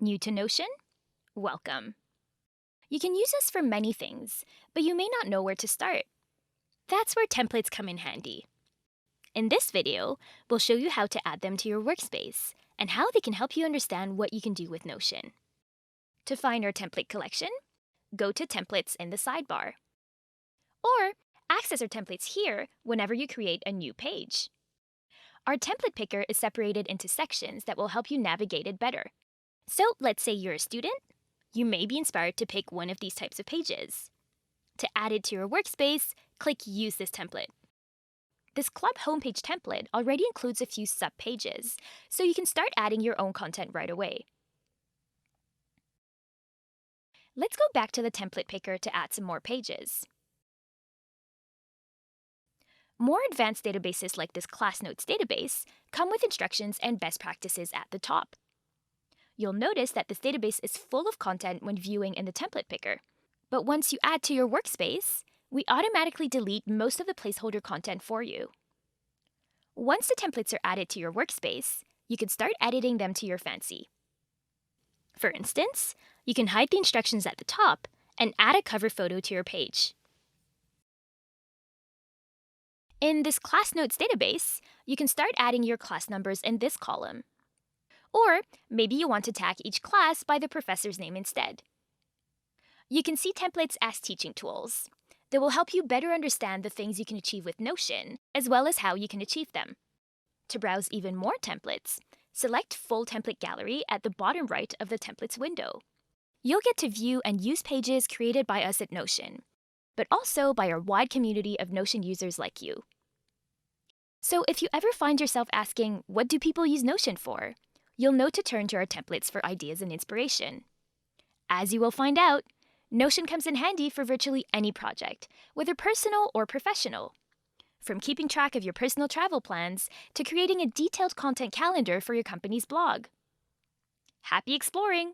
New to Notion? Welcome. You can use us for many things, but you may not know where to start. That's where templates come in handy. In this video, we'll show you how to add them to your workspace and how they can help you understand what you can do with Notion. To find our template collection, go to Templates in the sidebar. Or access our templates here whenever you create a new page. Our template picker is separated into sections that will help you navigate it better. So let's say you're a student. You may be inspired to pick one of these types of pages. To add it to your workspace, click Use this template. This club homepage template already includes a few sub-pages, so you can start adding your own content right away. Let's go back to the template picker to add some more pages. More advanced databases like this Class Notes database come with instructions and best practices at the top. You'll notice that this database is full of content when viewing in the template picker. But once you add to your workspace, we automatically delete most of the placeholder content for you. Once the templates are added to your workspace, you can start editing them to your fancy. For instance, you can hide the instructions at the top and add a cover photo to your page. In this Class Notes database, you can start adding your class numbers in this column. Or maybe you want to tag each class by the professor's name instead. You can see templates as teaching tools. They will help you better understand the things you can achieve with Notion, as well as how you can achieve them. To browse even more templates, select Full Template Gallery at the bottom right of the Templates window. You'll get to view and use pages created by us at Notion, but also by our wide community of Notion users like you. So if you ever find yourself asking, what do people use Notion for? You'll know to turn to our templates for ideas and inspiration. As you will find out, Notion comes in handy for virtually any project, whether personal or professional. From keeping track of your personal travel plans to creating a detailed content calendar for your company's blog. Happy exploring!